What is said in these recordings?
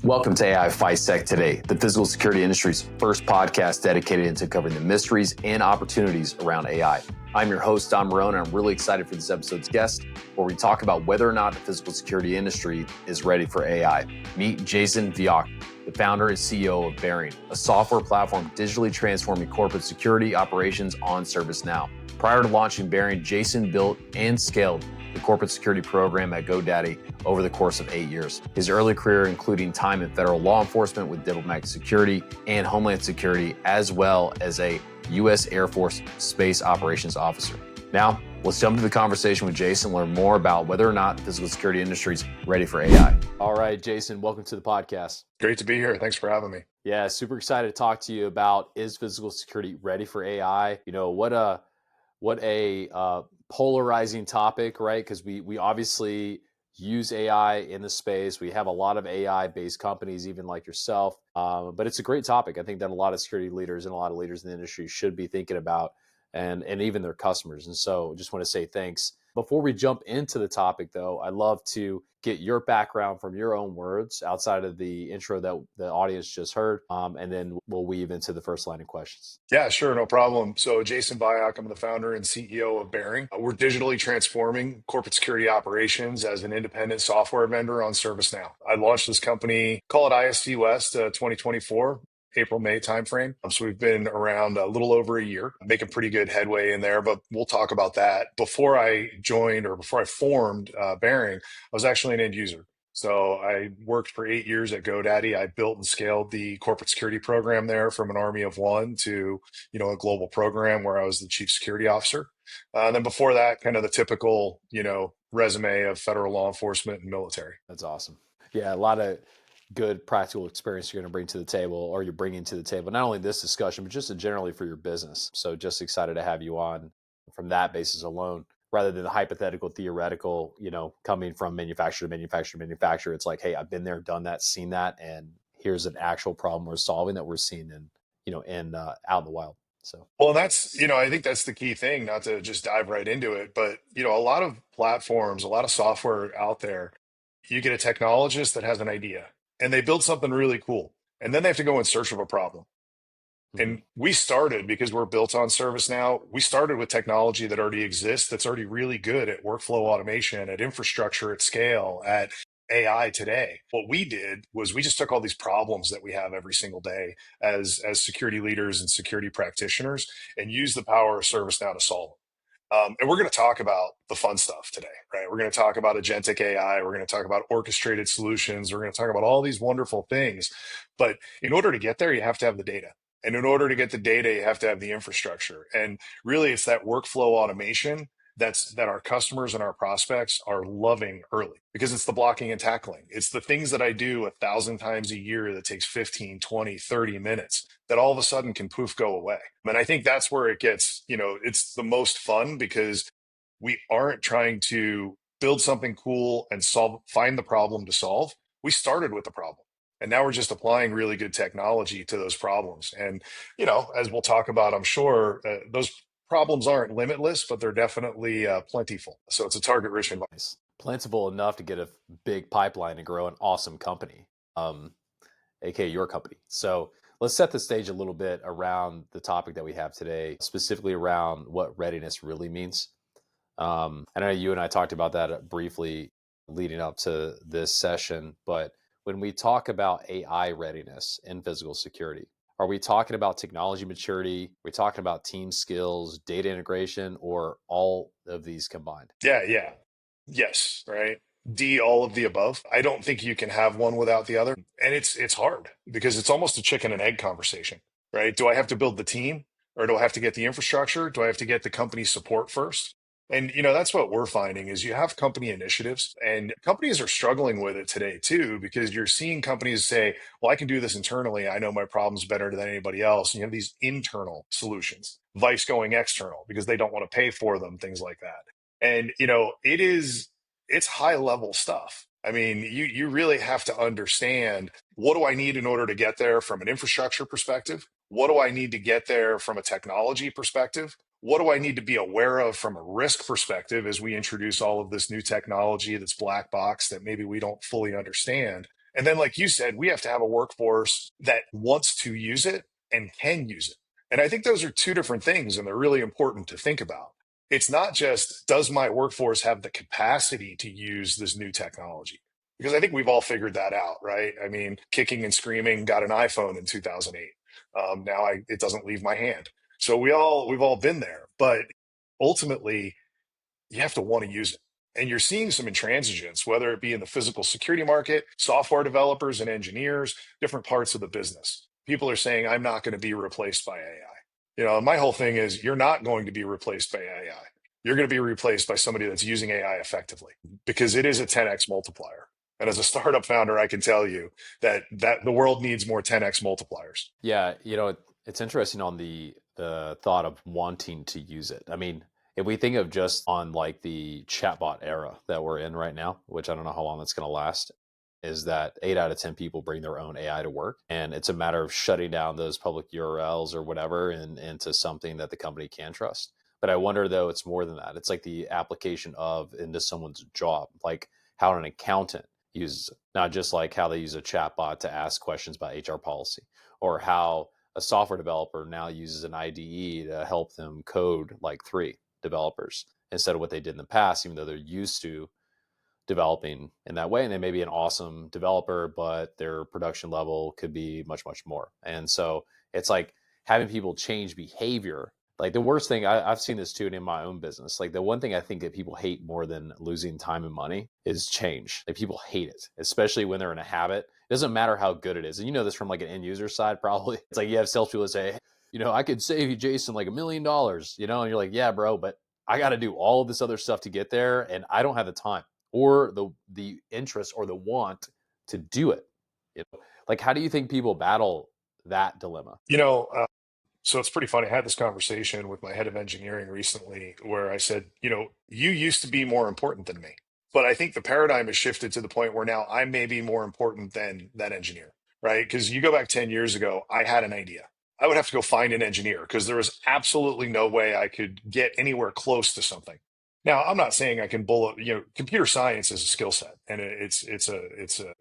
Welcome to AI PHYSEC Today, the physical security industry's first podcast dedicated to covering the mysteries and opportunities around AI. I'm your host, Don Marone, and I'm really excited for this episode's guest, where we talk about whether or not the physical security industry is ready for AI. Meet Jason Veiock, the founder and CEO of Bearing, a software platform digitally transforming corporate security operations on ServiceNow. Prior to launching Bearing, Jason built and scaled the corporate security program at GoDaddy over the course of 8 years. His early career including time in federal law enforcement with diplomatic security and homeland security, as well as a U.S. Air Force Space Operations Officer. Now, let's jump into the conversation with Jason and learn more about whether or not the physical security industry is ready for AI. All right, Jason, welcome to the podcast. Great to be here. Thanks for having me. Yeah, super excited to talk to you about, is physical security ready for AI? You know, what a polarizing topic, right? Because we obviously use AI in the space. We have a lot of AI-based companies, even like yourself. But it's a great topic. I think that a lot of security leaders and a lot of leaders in the industry should be thinking about, and even their customers. And so just want to say thanks. Before we jump into the topic, though, I'd love to get your background from your own words outside of the intro that the audience just heard, and then we'll weave into the first line of questions. Yeah, sure. No problem. So Jason Veiock, I'm the founder and CEO of Bearing. We're digitally transforming corporate security operations as an independent software vendor on ServiceNow. I launched this company, call it ISC West 2024. April, May timeframe. So we've been around a little over a year, making pretty good headway in there, but we'll talk about that. Before I formed Bearing, I was actually an end user. So I worked for 8 years at GoDaddy. I built and scaled the corporate security program there from an army of one to, a global program where I was the chief security officer. And then before that, kind of the typical, resume of federal law enforcement and military. That's awesome. Yeah, a lot of good practical experience you're going to bring to the table, or you're bringing to the table, not only this discussion, but just generally for your business. So just excited to have you on from that basis alone, rather than the hypothetical, theoretical, coming from manufacturer to manufacturer. It's like, hey, I've been there, done that, seen that, and here's an actual problem we're solving that we're seeing out in the wild. So, well, that's, I think that's the key thing, not to just dive right into it, but, a lot of platforms, a lot of software out there, you get a technologist that has an idea and they build something really cool. And then they have to go in search of a problem. And we started, because we're built on ServiceNow, we started with technology that already exists, that's already really good at workflow automation, at infrastructure at scale, at AI today. What we did was we just took all these problems that we have every single day as security leaders and security practitioners and used the power of ServiceNow to solve them. And we're going to talk about the fun stuff today, right? We're going to talk about agentic AI. We're going to talk about orchestrated solutions. We're going to talk about all these wonderful things. But in order to get there, you have to have the data. And in order to get the data, you have to have the infrastructure. And really, it's that workflow automation that our customers and our prospects are loving early, because it's the blocking and tackling. It's the things that I do 1,000 times a year that takes 15, 20, 30 minutes that all of a sudden can poof go away. And I think that's where it gets, it's the most fun, because we aren't trying to build something cool and find the problem to solve. We started with the problem. And now we're just applying really good technology to those problems. And, as we'll talk about, I'm sure those problems aren't limitless, but they're definitely plentiful. So it's a target-rich environment. Plentiful enough to get a big pipeline and grow an awesome company, aka your company. So let's set the stage a little bit around the topic that we have today, specifically around what readiness really means. I know you and I talked about that briefly leading up to this session, but when we talk about AI readiness in physical security, are we talking about technology maturity? Are we talking about team skills, data integration, or all of these combined? Yeah. Yes, right. D, all of the above. I don't think you can have one without the other. And it's hard, because it's almost a chicken and egg conversation, right? Do I have to build the team, or do I have to get the infrastructure? Do I have to get the company support first? And, that's what we're finding is you have company initiatives, and companies are struggling with it today too, because you're seeing companies say, well, I can do this internally. I know my problems better than anybody else. And you have these internal solutions, vice going external because they don't want to pay for them, things like that. And, it's high level stuff. I mean, you really have to understand, what do I need in order to get there from an infrastructure perspective? What do I need to get there from a technology perspective? What do I need to be aware of from a risk perspective as we introduce all of this new technology that's black box that maybe we don't fully understand? And then, like you said, we have to have a workforce that wants to use it and can use it. And I think those are two different things, and they're really important to think about. It's not just, does my workforce have the capacity to use this new technology? Because I think we've all figured that out, right? I mean, kicking and screaming, got an iPhone in 2008. Now it doesn't leave my hand. So we've all been there, but ultimately you have to want to use it. And you're seeing some intransigence, whether it be in the physical security market, software developers and engineers, different parts of the business. People are saying, I'm not going to be replaced by AI. My whole thing is you're not going to be replaced by AI. You're going to be replaced by somebody that's using AI effectively because it is a 10x multiplier. And as a startup founder, I can tell you that the world needs more 10x multipliers. Yeah, it's interesting on the thought of wanting to use it. I mean, if we think of just on like the chatbot era that we're in right now, which I don't know how long that's going to last, is that 8 out of 10 people bring their own AI to work, and it's a matter of shutting down those public URLs or whatever and into something that the company can trust. But I wonder though, it's more than that. It's like the application of into someone's job, like how an accountant uses it, not just like how they use a chatbot to ask questions about HR policy, or how a software developer now uses an IDE to help them code like 3 developers instead of what they did in the past, even though they're used to developing in that way. And they may be an awesome developer, but their production level could be much, much more. And so it's like having people change behavior. Like the worst thing, I've seen this too in my own business. Like the one thing I think that people hate more than losing time and money is change. Like people hate it, especially when they're in a habit. It doesn't matter how good it is. And you know this from like an end user side, probably. It's like you have salespeople that say, I could save you, Jason, like $1 million, and you're like, yeah, bro, but I got to do all of this other stuff to get there. And I don't have the time or the interest or the want to do it. Like how do you think people battle that dilemma? So it's pretty funny. I had this conversation with my head of engineering recently where I said, you used to be more important than me. But I think the paradigm has shifted to the point where now I may be more important than that engineer, right? Because you go back 10 years ago, I had an idea. I would have to go find an engineer because there was absolutely no way I could get anywhere close to something. Now, I'm not saying I can bullet, computer science is a skill set and it's a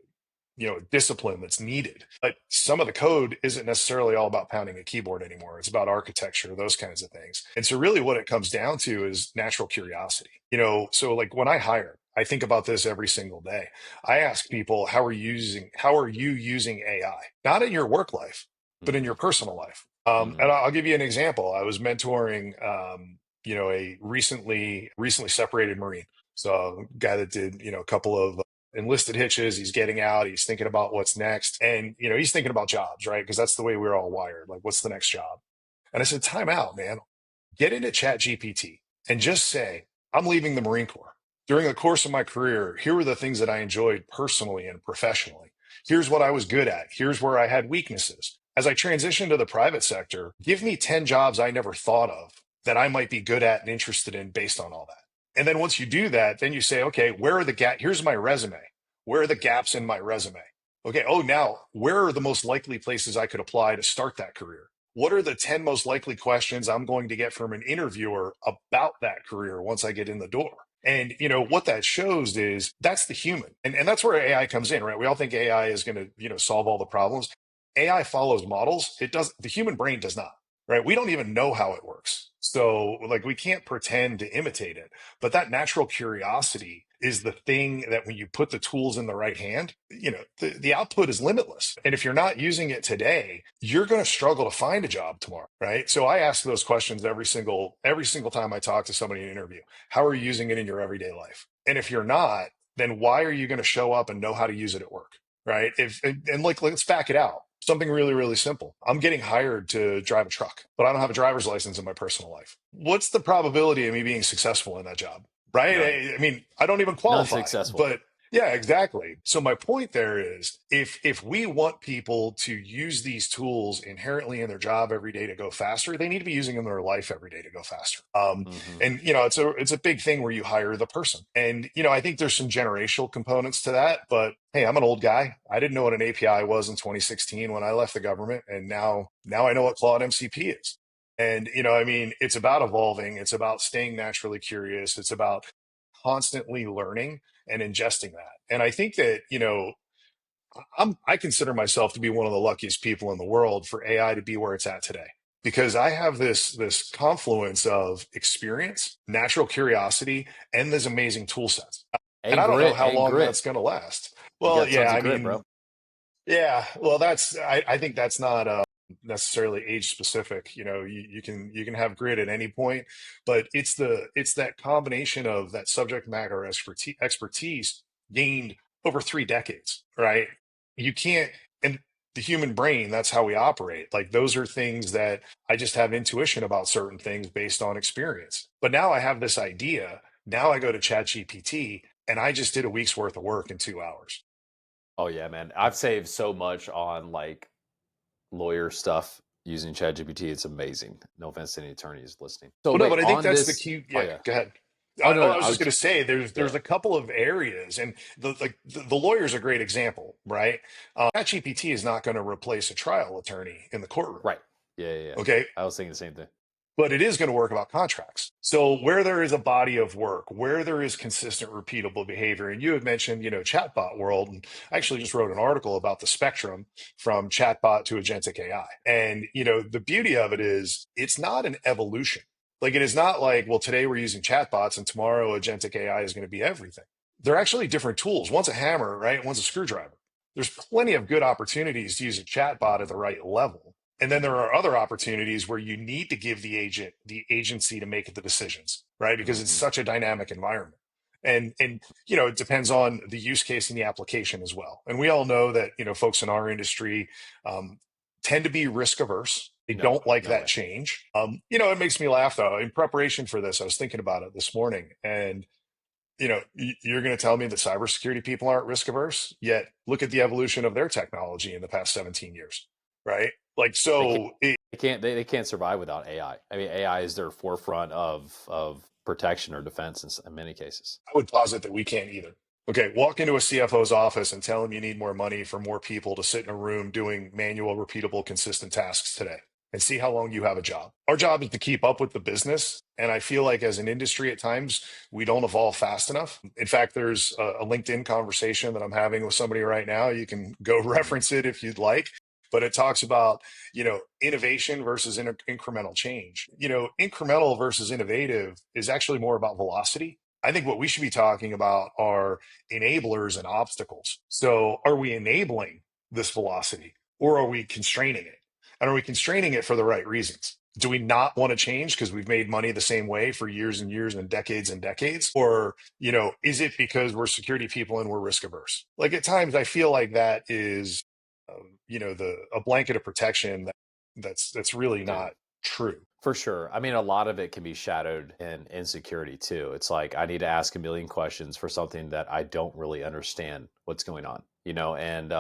discipline that's needed. But some of the code isn't necessarily all about pounding a keyboard anymore. It's about architecture, those kinds of things. And so really what it comes down to is natural curiosity. So like when I hire, I think about this every single day. I ask people, how are you using AI? Not in your work life, but in your personal life. And I'll give you an example. I was mentoring, a recently separated Marine. So a guy that did, a couple of enlisted hitches. He's getting out. He's thinking about what's next. And, he's thinking about jobs, right? Because that's the way we're all wired. Like, what's the next job? And I said, time out, man. Get into Chat GPT and just say, I'm leaving the Marine Corps. During the course of my career, here were the things that I enjoyed personally and professionally. Here's what I was good at. Here's where I had weaknesses. As I transition to the private sector, give me 10 jobs I never thought of that I might be good at and interested in based on all that. And then once you do that, then you say, okay, where are the gaps? Here's my resume. Where are the gaps in my resume? Okay. Oh, now where are the most likely places I could apply to start that career? What are the 10 most likely questions I'm going to get from an interviewer about that career once I get in the door? And what that shows is that's the human. And that's where AI comes in, right? We all think AI is going to, solve all the problems. AI follows models. It does, the human brain does not, right? We don't even know how it works. So like we can't pretend to imitate it, but that natural curiosity is the thing that when you put the tools in the right hand, the output is limitless. And if you're not using it today, you're going to struggle to find a job tomorrow, right? So I ask those questions every single time I talk to somebody in an interview. How are you using it in your everyday life? And if you're not, then why are you going to show up and know how to use it at work, right? And like, let's back it out. Something really, really simple. I'm getting hired to drive a truck, but I don't have a driver's license in my personal life. What's the probability of me being successful in that job? Right? None. I mean, I don't even qualify, Non-successful. but yeah, exactly. So my point there is if we want people to use these tools inherently in their job every day to go faster, they need to be using them in their life every day to go faster. And it's a big thing where you hire the person. And I think there's some generational components to that, but hey, I'm an old guy. I didn't know what an API was in 2016 when I left the government, and now I know what Claude MCP is. And, I mean, it's about evolving. It's about staying naturally curious. It's about constantly learning and ingesting that. And I think that, I consider myself to be one of the luckiest people in the world for AI to be where it's at today. Because I have this confluence of experience, natural curiosity, and this amazing tool sets. And And I don't know grit, how and long that's grit. going to last. You Well, got yeah, tons of I grit, mean, bro. yeah, well, I think that's not necessarily age specific. You can have grit at any point, but it's that combination of that subject matter expertise gained over 3 decades, right? You can't, and the human brain, that's how we operate. Like those are things that I just have intuition about certain things based on experience. But now I have this idea. Now I go to ChatGPT and I just did a week's worth of work in 2 hours. Oh yeah, man. I've saved so much on like lawyer stuff using ChatGPT. It's amazing. No offense to any attorneys listening. So Well, no, wait, but I think on that's the this. key. Oh Yeah, yeah. go ahead. Oh no, I no. was just going to say Yeah. there's a couple of areas, and the lawyer's a great example, right? ChatGPT is not going to replace a trial attorney in the courtroom, Right. Yeah, yeah, yeah. okay? I was thinking the same thing. But it is going to work about contracts. So where there is a body of work, where there is consistent, repeatable behavior, and you had mentioned, chatbot world, and I actually just wrote an article about the spectrum from chatbot to agentic AI. And the beauty of it is it's not an evolution. Like it is not like, well, today we're using chatbots and tomorrow agentic AI is going to be everything. They're actually different tools. One's a hammer, right? One's a screwdriver. There's plenty of good opportunities to use a chatbot at the right level. And then there are other opportunities where you need to give the agent the agency to make the decisions, right? Because it's Hmm. such a dynamic environment. And it depends on the use case and the application as well. And we all know that, folks in our industry tend to be risk averse. They No, don't like no that way. change. It makes me laugh though. In preparation for this, I was thinking about it this morning, and you're going to tell me that cybersecurity people aren't risk averse, yet look at the evolution of their technology in the past 17 years, right? Like, They can't. so They can't survive without AI. I mean, AI is their forefront of protection or defense in many cases. I would posit that we can't either. Okay, walk into a CFO's office and tell him you need more money for more people to sit in a room doing manual, repeatable, consistent tasks today and see how long you have a job. Our job is to keep up with the business. And I feel like as an industry at times, we don't evolve fast enough. In fact, there's a LinkedIn conversation that I'm having with somebody right now. You can go Hmm. reference it if you'd like, but it talks about, innovation versus incremental change. Incremental versus innovative is actually more about velocity. I think what we should be talking about are enablers and obstacles. So, are we enabling this velocity or are we constraining it? And are we constraining it for the right reasons? Do we not want to change because we've made money the same way for years and years and decades? Or, is it because we're security people and we're risk averse? Like at times I feel like that is, the a blanket of protection that's really Dude, not true. for sure. I mean, a lot of it can be shadowed in insecurity too. It's like I need to ask a million questions for something that I don't really understand what's going on, and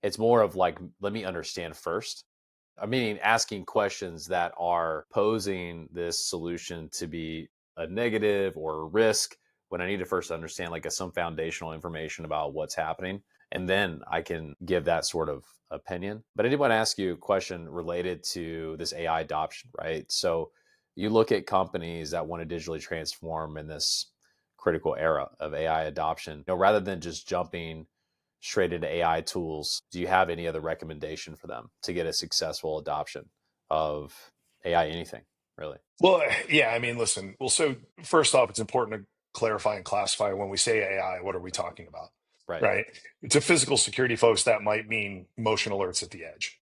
it's more of like, let me understand first. I mean, asking questions that are posing this solution to be a negative or a risk when I need to first understand like some foundational information about what's happening. And then I can give that sort of opinion. But I did want to ask you a question related to this AI adoption, right? So you look at companies that want to digitally transform in this critical era of AI adoption, rather than just jumping straight into AI tools, do you have any other recommendation for them to get a successful adoption of AI anything, really? Well, yeah, I mean, listen, well, so first off, it's important to clarify and classify when we say AI, what are we talking about? Right, Right? To physical security folks, that might mean motion alerts at the edge.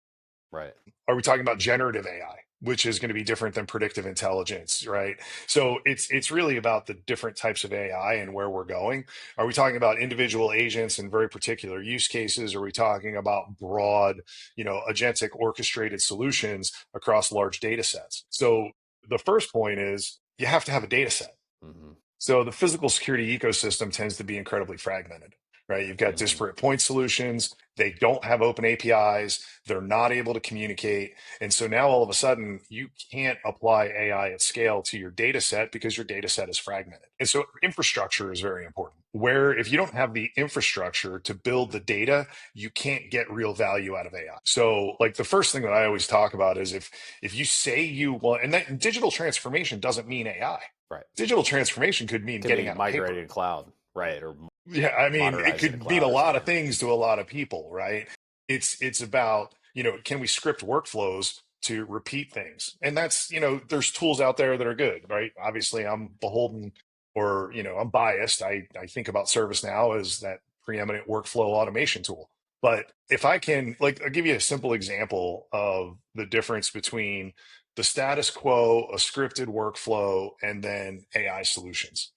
right. Are we talking about generative AI, which is going to be different than predictive intelligence, right? So it's really about the different types of AI and where we're going. Are we talking about individual agents and very particular use cases? Are we talking about broad, agentic orchestrated solutions across large data sets? So the first point is you have to have a data set. Hmm. So the physical security ecosystem tends to be incredibly fragmented, right? You've got Hmm. disparate point solutions. They don't have open APIs. They're not able to communicate. And so now all of a sudden you can't apply AI at scale to your data set because your data set is fragmented. And so infrastructure is very important. Where if you don't have the infrastructure to build the data, you can't get real value out of AI. So like the first thing that I always talk about is if you say you want, and that digital transformation doesn't mean AI. Right. Digital transformation could mean Could getting be out of paper. migrated to cloud, right? Or Yeah, I mean, it modernized in the could mean a cloud or lot of something. things to a lot of people, right? It's about, can we script workflows to repeat things? And that's, there's tools out there that are good, right? Obviously, I'm beholden or, I'm biased. I think about ServiceNow as that preeminent workflow automation tool. But if I can, like, I'll give you a simple example of the difference between the status quo, a scripted workflow, and then AI solutions.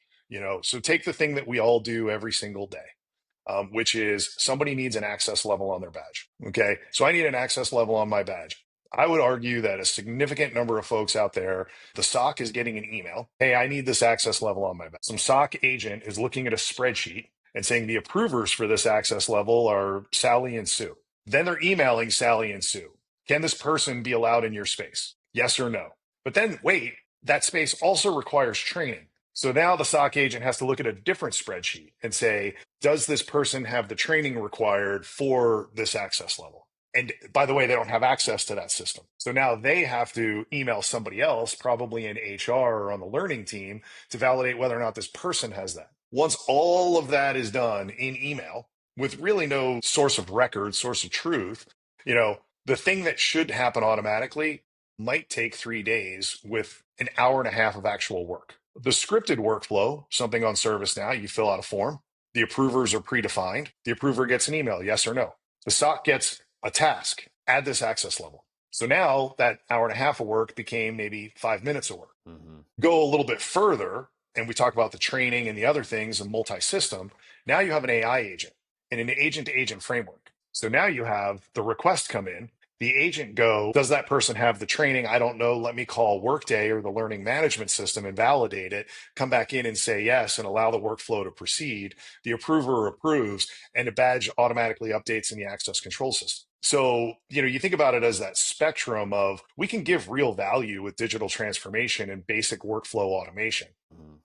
So take the thing that we all do every single day, which is somebody needs an access level on their badge. Okay. So I need an access level on my badge. I would argue that a significant number of folks out there, the SOC is getting an email. Hey, I need this access level on my badge. Some SOC agent is looking at a spreadsheet and saying the approvers for this access level are Sally and Sue. Then they're emailing Sally and Sue. Can this person be allowed in your space? Yes or no? But then wait, that space also requires training. So now the SOC agent has to look at a different spreadsheet and say, does this person have the training required for this access level? And by the way, they don't have access to that system. So now they have to email somebody else, probably in HR or on the learning team, to validate whether or not this person has that. Once all of that is done in email with really no source of record, source of truth, the thing that should happen automatically might take 3 days with an hour and a half of actual work. The scripted workflow, something on ServiceNow, you fill out a form. The approvers are predefined. The approver gets an email, yes or no. The SOC gets a task, add this access level. So now that hour and a half of work became maybe 5 minutes of work. Mm-hmm. Go a little bit further, and we talk about the training and the other things and multi-system. Now you have an AI agent and an agent-to-agent framework. So now you have the request come in, the agent go, does that person have the training? I don't know. Let me call Workday or the learning management system and validate it, come back in and say yes and allow the workflow to proceed. The approver approves and the badge automatically updates in the access control system. So, you think about it as that spectrum of we can give real value with digital transformation and basic workflow automation. Mm-hmm.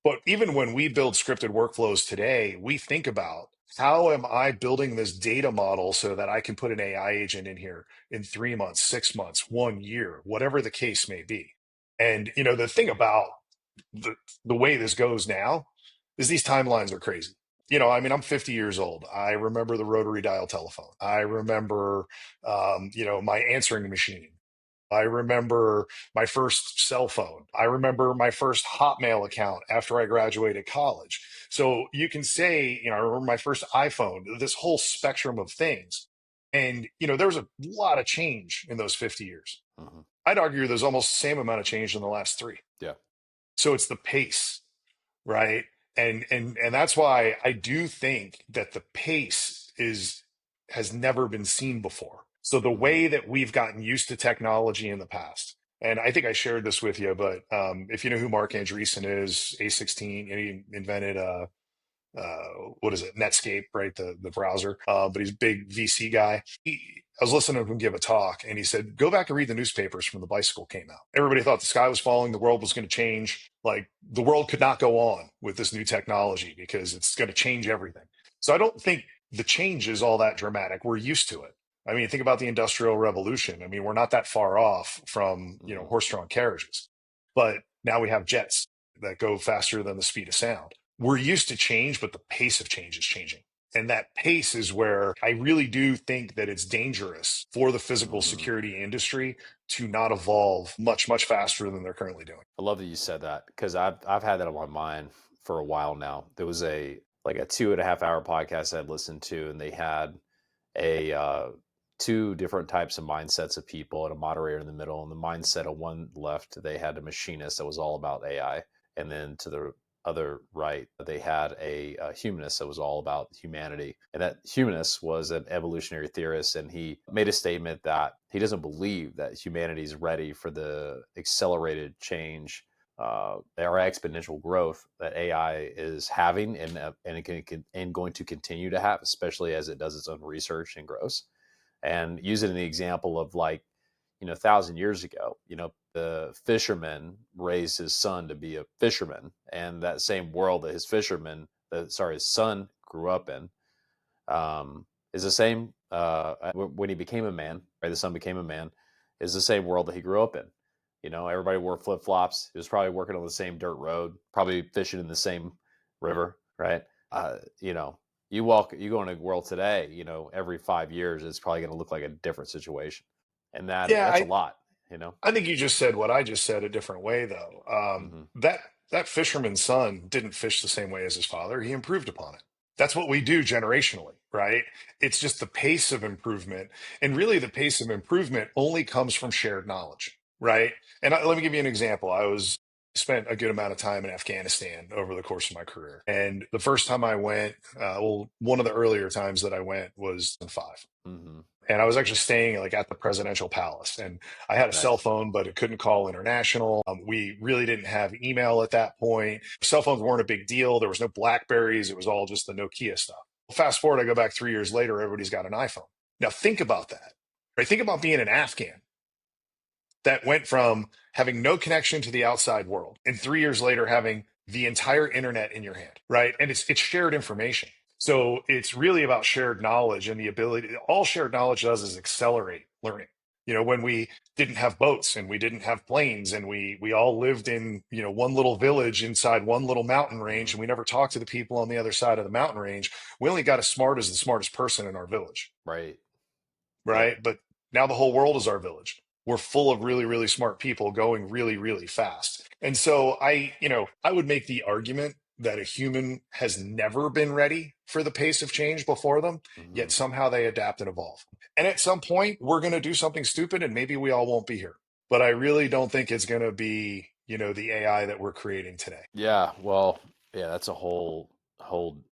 But even when we build scripted workflows today, we think about how am I building this data model so that I can put an AI agent in here in 3 months, 6 months, 1 year, whatever the case may be. And, the thing about the way this goes now is these timelines are crazy. I mean, I'm 50 years old. I remember the rotary dial telephone. I remember, my answering machine. I remember my first cell phone. I remember my first Hotmail account after I graduated college. So you can say, I remember my first iPhone, this whole spectrum of things. And, there was a lot of change in those 50 years. Mm-hmm. I'd argue there's almost the same amount of change in the last three. Yeah. So it's the pace, right? And that's why I do think that the pace has never been seen before. So the Mm-hmm. way that we've gotten used to technology in the past, and I think I shared this with you, but if you know who Mark Andreessen is, A16, he invented what is it, Netscape, right? The browser. But he's a big VC guy. I was listening to him give a talk, and he said, "Go back and read the newspapers from the bicycle came out. Everybody thought the sky was falling, the world was going to change. Like the world could not go on with this new technology because it's going to change everything." So I don't think the change is all that dramatic. We're used to it. I mean, think about the Industrial Revolution. I mean, we're not that far off from Mm-hmm. horse-drawn carriages, but now we have jets that go faster than the speed of sound. We're used to change, but the pace of change is changing. And that pace is where I really do think that it's dangerous for the physical Mm-hmm. security industry to not evolve much, much faster than they're currently doing. I love that you said that because I've had that on my mind for a while now. There was a 2.5 hour podcast I'd listened to, and they had a two different types of mindsets of people and a moderator in the middle. And the mindset of one left, they had a machinist that was all about AI, and then to the other right, they had a humanist that was all about humanity. And that humanist was an evolutionary theorist, and he made a statement that he doesn't believe that humanity is ready for the accelerated change or exponential growth that AI is having, and it can and going to continue to have, especially as it does its own research and grows. And use it in the example of 1,000 years ago, the fisherman raised his son to be a fisherman, and that same world that his son grew up in, is the same when he became a man. Right, the son became a man, is the same world that he grew up in. Everybody wore flip flops. He was probably working on the same dirt road, probably fishing in the same river, right? You know, you go in a world today, every 5 years, it's probably going to look like a different situation. And Yeah, that's a lot, you know? I think you just said what I just said a different way, though. Hmm. That fisherman's son didn't fish the same way as his father. He improved upon it. That's what we do generationally, right? It's just the pace of improvement, and really the pace of improvement only comes from shared knowledge, right? And let me give you an example. I was spent a good amount of time in Afghanistan over the course of my career, and the first time I went, well, one of the earlier times that I went was in five. Hmm. And I was actually staying like at the presidential palace, and I had a cell Nice. phone, but it couldn't call international. We really didn't have email at that point. Cell phones weren't a big deal. There was no Blackberries. It was all just the Nokia stuff. Well, fast forward, I go back 3 years later, everybody's got an iPhone. Now think about that, right? Think about being an Afghan that went from having no connection to the outside world and 3 years later having the entire internet in your hand, right? And it's shared information. So it's really about shared knowledge and the ability, all shared knowledge does is accelerate learning. When we didn't have boats and we didn't have planes and we all lived in, one little village inside one little mountain range, Hmm. and we never talked to the people on the other side of the mountain range, we only got as smart as the smartest person in our village, Right. Yep. right? But now the whole world is our village. We're full of really, really smart people going really, really fast. And so I would make the argument that a human has never been ready for the pace of change before them, Hmm. yet somehow they adapt and evolve. And at some point, we're going to do something stupid and maybe we all won't be here. But I really don't think it's going to be, the AI that we're creating today. Yeah. Well, yeah, that's a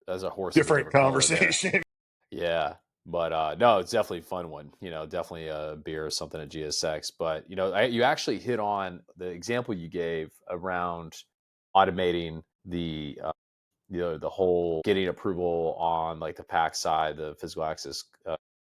that's a horse of a Different different color there. conversation. Yeah. But no, it's definitely a fun one. Definitely a beer or something at GSX. But you actually hit on the example you gave around automating the whole getting approval on like the pack side, the physical access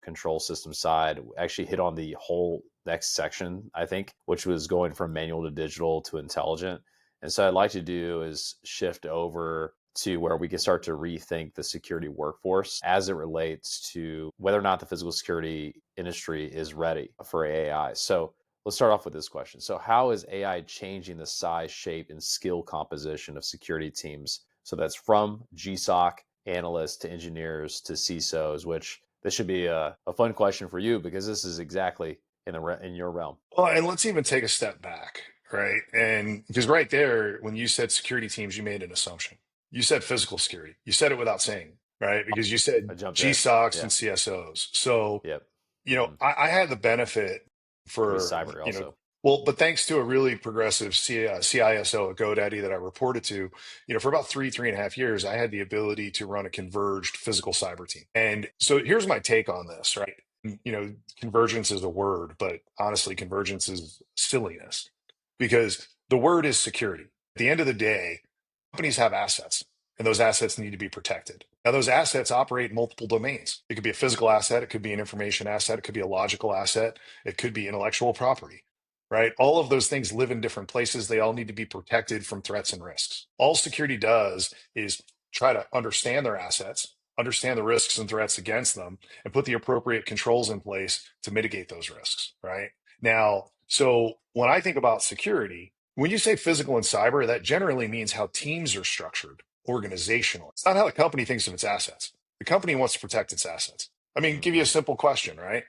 control system side. Actually hit on the whole next section, I think, which was going from manual to digital to intelligent. And so I'd like to do is shift over to where we can start to rethink the security workforce as it relates to whether or not the physical security industry is ready for AI. So let's start off with this question. So, how is AI changing the size, shape, and skill composition of security teams? So, that's from GSOC analysts to engineers to CISOs, which this should be a fun question for you because this is exactly in your realm. Well, and let's even take a step back, right? And because right there, when you said security teams, you made an assumption. You said physical security. You said it without saying, right? Because you I said jumped in. GSOCs and Yeah. CSOs. So, Yep. Hmm. I had the benefit Could be for, cyber also. well, but thanks to a really progressive CISO at GoDaddy that I reported to, for about 3.5 years, I had the ability to run a converged physical cyber team. And so here's my take on this, right? Convergence is a word, but honestly, convergence is silliness because the word is security. At the end of the day, companies have assets and those assets need to be protected. Now, those assets operate in multiple domains. It could be a physical asset, it could be an information asset, it could be a logical asset, it could be intellectual property, right? All of those things live in different places. They all need to be protected from threats and risks. All security does is try to understand their assets, understand the risks and threats against them, and put the appropriate controls in place to mitigate those risks, right? Now, so when I think about security, when you say physical and cyber, that generally means how teams are structured organizational. It's not how the company thinks of its assets. The company wants to protect its assets. I mean, give you a Hmm. simple question, right?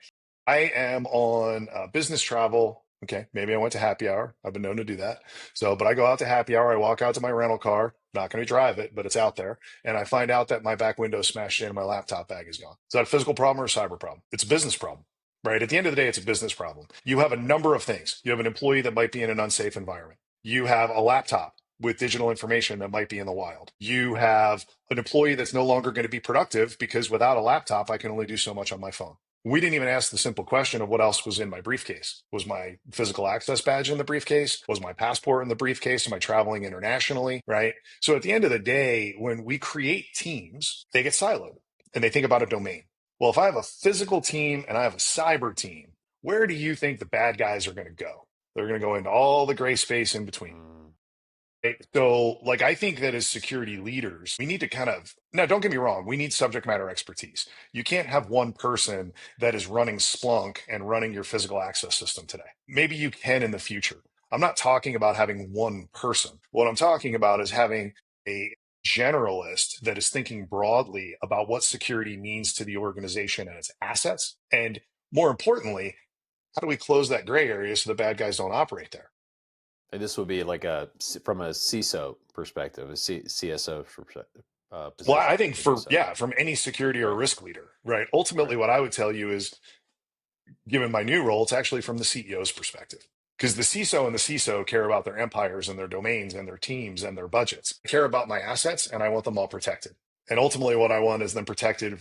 I am on business travel. Okay, maybe I went to happy hour. I've been known to do that. So, but I go out to happy hour. I walk out to my rental car. Not going to drive it, but it's out there. And I find out that my back window smashed in and my laptop bag is gone. Is that a physical problem or a cyber problem? It's a business problem, right? At the end of the day, it's a business problem. You have a number of things. You have an employee that might be in an unsafe environment. You have a laptop with digital information that might be in the wild. You have an employee that's no longer going to be productive because without a laptop, I can only do so much on my phone. We didn't even ask the simple question of what else was in my briefcase. Was my physical access badge in the briefcase? Was my passport in the briefcase? Am I traveling internationally? Right. So at the end of the day, when we create teams, they get siloed and they think about a domain. Well, if I have a physical team and I have a cyber team, where do you think the bad guys are going to go? They're going to go into all the gray space in between. Mm. Right? So, like, I think that as security leaders, we need to kind of, now, don't get me wrong, we need subject matter expertise. You can't have one person that is running Splunk and running your physical access system today. Maybe you can in the future. I'm not talking about having one person. What I'm talking about is having a generalist that is thinking broadly about what security means to the organization and its assets. And more importantly, how do we close that gray area so the bad guys don't operate there? And this would be like from a CISO perspective, a CSO Well, position I think to do for, so. yeah, from any security or Right. risk leader, right? Right. Ultimately, what I would tell you is, given my new role, it's actually from the CEO's perspective. Because the CISO and the CISO care about their empires and their domains and their teams and their budgets. I care about my assets and I want them all protected. And ultimately, what I want is them protected,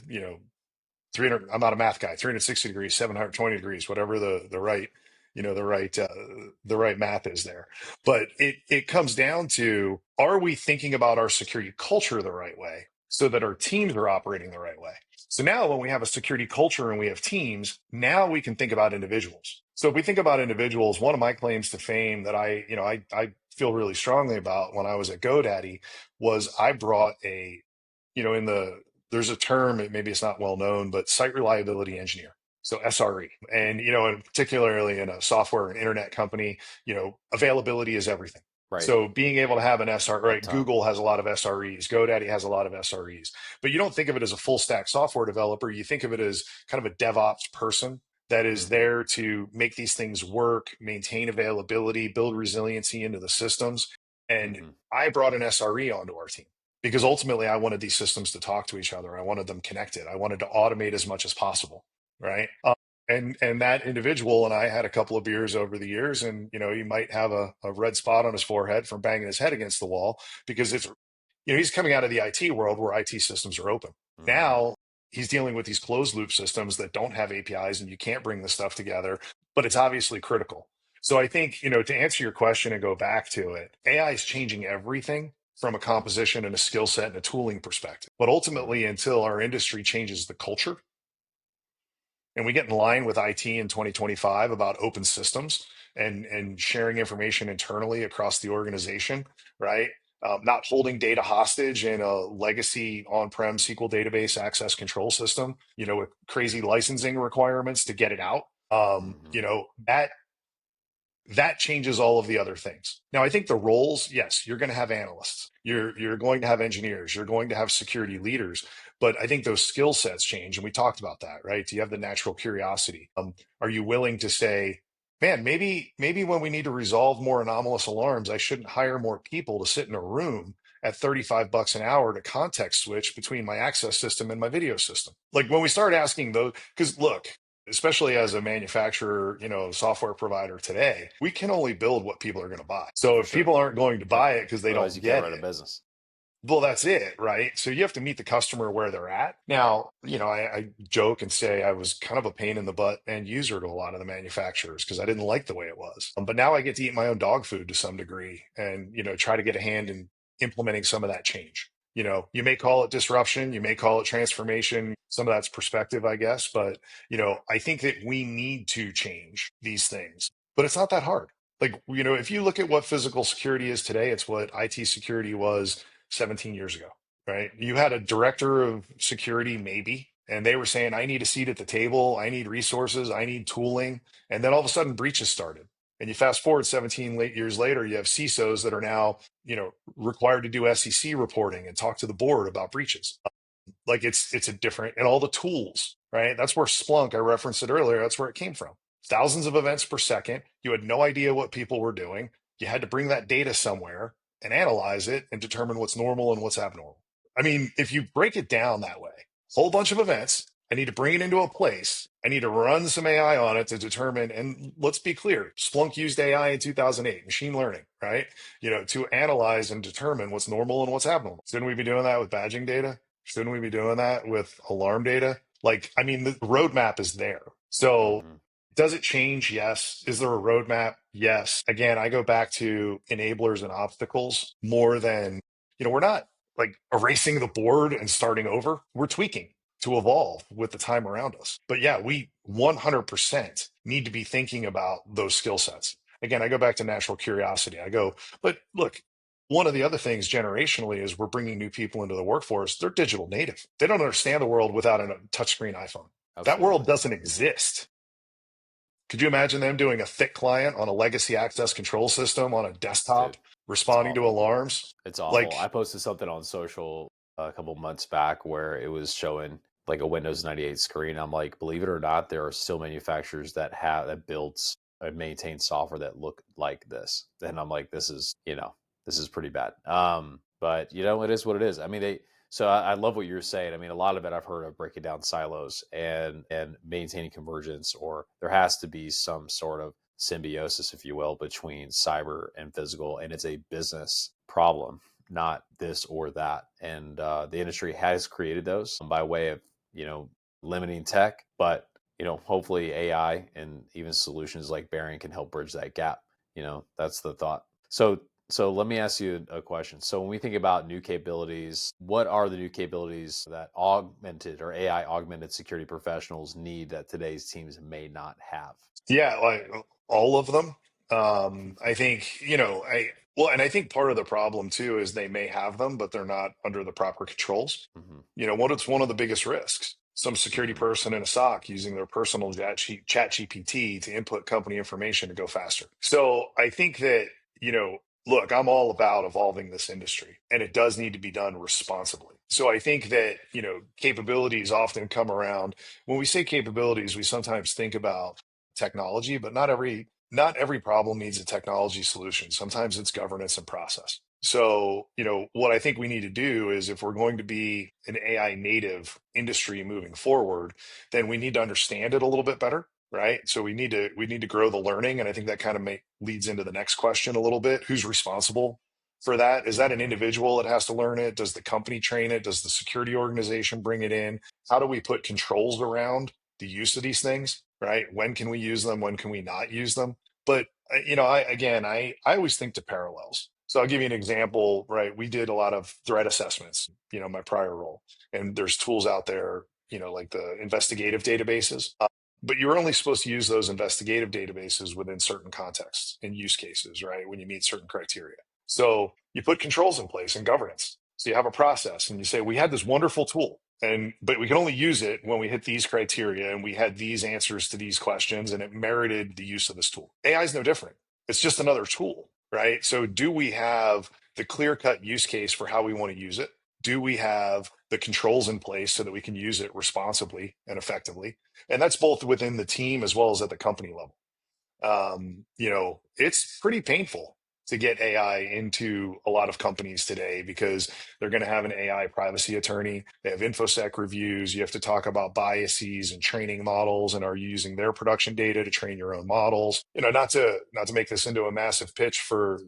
300, I'm not a math guy, 360 degrees, 720 degrees, whatever the right, the right math is there. But it comes down to, are we thinking about our security culture the right way so that our teams are operating the right way? So now when we have a security culture and we have teams, now we can think about individuals. So if we think about individuals, one of my claims to fame that I feel really strongly about when I was at GoDaddy was I brought in there's a term, maybe it's not well known, but site reliability engineer. So SRE. And, and particularly in a software and internet company, availability is everything. Right. So being able to have an SRE, A right? ton. Google has a lot of SREs. GoDaddy has a lot of SREs, but you don't think of it as a full stack software developer. You think of it as kind of a DevOps person that is Mm-hmm. there to make these things work, maintain availability, build resiliency into the systems. And Mm-hmm. I brought an SRE onto our team because ultimately I wanted these systems to talk to each other. I wanted them connected. I wanted to automate as much as possible, right? And that individual and I had a couple of beers over the years, and he might have a red spot on his forehead from banging his head against the wall because he's coming out of the IT world where IT systems are open. Mm-hmm. Now he's dealing with these closed loop systems that don't have APIs and you can't bring the stuff together, but it's obviously critical. So I think, to answer your question and go back to it, AI is changing everything from a composition and a skill set and a tooling perspective. But Mm-hmm. ultimately, until our industry changes the culture and we get in line with IT in 2025 about open systems and sharing information internally across the organization, right? Not holding data hostage in a legacy on-prem SQL database access control system, with crazy licensing requirements to get it out. Mm-hmm. That changes all of the other things. Now, I think the roles, yes, you're going to have analysts, you're going to have engineers, you're going to have security leaders, but I think those skill sets change, and we talked about that, right? Do you have the natural curiosity? Are you willing to say, man, maybe when we need to resolve more anomalous alarms, I shouldn't hire more people to sit in a room at 35 bucks an hour to context switch between my access system and my video system. Like when we start asking those, because look, especially as a manufacturer, software provider today, we can only build what people are going to buy. So For if sure. people aren't going to Yep. buy it because they Otherwise, don't you can't get run a it, business. well, that's it, right? So you have to meet the customer where they're at. Now, I joke and say I was kind of a pain in the butt end user to a lot of the manufacturers because I didn't like the way it was. But now I get to eat my own dog food to some degree and, try to get a hand in implementing some of that change. You may call it disruption, you may call it transformation. Some of that's perspective, I guess. But, I think that we need to change these things, but it's not that hard. Like, if you look at what physical security is today, it's what IT security was 17 years ago, right? You had a director of security, maybe, and they were saying, I need a seat at the table. I need resources. I need tooling. And then all of a sudden breaches started. And you fast forward 17 late years later, you have CISOs that are now, required to do SEC reporting and talk to the board about breaches. Like it's a different, and all the tools, right? That's where Splunk, I referenced it earlier, that's where it came from. Thousands of events per second. You had no idea what people were doing. You had to bring that data somewhere and analyze it and determine what's normal and what's abnormal. I mean, if you break it down that way, whole bunch of events, I need to bring it into a place. I need to run some AI on it to determine, and let's be clear, Splunk used AI in 2008, machine learning, right? To analyze and determine what's normal and what's abnormal. Shouldn't we be doing that with badging data? Shouldn't we be doing that with alarm data? Like, I mean, the roadmap is there. So Mm-hmm. does it change? Yes. Is there a roadmap? Yes. Again, I go back to enablers and obstacles more than, we're not like erasing the board and starting over. We're tweaking to evolve with the time around us. But yeah, we 100% need to be thinking about those skill sets. Again, I go back to natural curiosity. I go, but look, one of the other things generationally is we're bringing new people into the workforce. They're digital native. They don't understand the world without a touchscreen iPhone. That world Absolutely. doesn't exist. Could you imagine them doing a thick client on a legacy access control system on a desktop? Dude. It's responding to awful. alarms. It's awful. I Like, posted something on social a couple months back where it was showing like a Windows 98 screen. I'm like, believe it or not, there are still manufacturers that builds and maintain software that look like this. And I'm like, this is pretty bad. But it is what it is. I mean, I love what you're saying. I mean, a lot of it I've heard of breaking down silos and maintaining convergence, or there has to be some sort of symbiosis, if you will, between cyber and physical, and it's a business problem, not this or that. And the industry has created those by way of limiting tech, but hopefully AI and even solutions like Bearing can help bridge that gap. That's the thought. So let me ask you a question. So when we think about new capabilities, what are the new capabilities that augmented or AI augmented security professionals need that today's teams may not have? yeah, like all of them. I think, and I think part of the problem too is they may have them, but they're not under the proper controls. Mm-hmm. What it's one of the biggest risks. Some security Mm-hmm. person in a SOC using their personal chat GPT to input company information to go faster. So I think that, look, I'm all about evolving this industry and it does need to be done responsibly. So I think that, capabilities often come around. When we say capabilities, we sometimes think about technology, but not every problem needs a technology solution. Sometimes it's governance and process. So, what I think we need to do is if we're going to be an AI native industry moving forward, then we need to understand it a little bit better, right? So we need to grow the learning, and I think that kind of leads into the next question a little bit. Who's responsible for that? Is that an individual that has to learn it? Does the company train it? Does the security organization bring it in? How do we put controls around the use of these things, right? When can we use them? When can we not use them? But I always think to parallels. So I'll give you an example, right? We did a lot of threat assessments, my prior role, and there's tools out there, like the investigative databases. But you're only supposed to use those investigative databases within certain contexts and use cases, right? When you meet certain criteria. So you put controls in place and governance. So you have a process and you say, we had this wonderful tool, but we can only use it when we hit these criteria and we had these answers to these questions and it merited the use of this tool. AI is no different. It's just another tool, right? So do we have the clear-cut use case for how we want to use it? Do we have the controls in place so that we can use it responsibly and effectively? And that's both within the team as well as at the company level. It's pretty painful to get AI into a lot of companies today because they're going to have an AI privacy attorney. They have InfoSec reviews. You have to talk about biases and training models, and are you using their production data to train your own models? Not to make this into a massive pitch for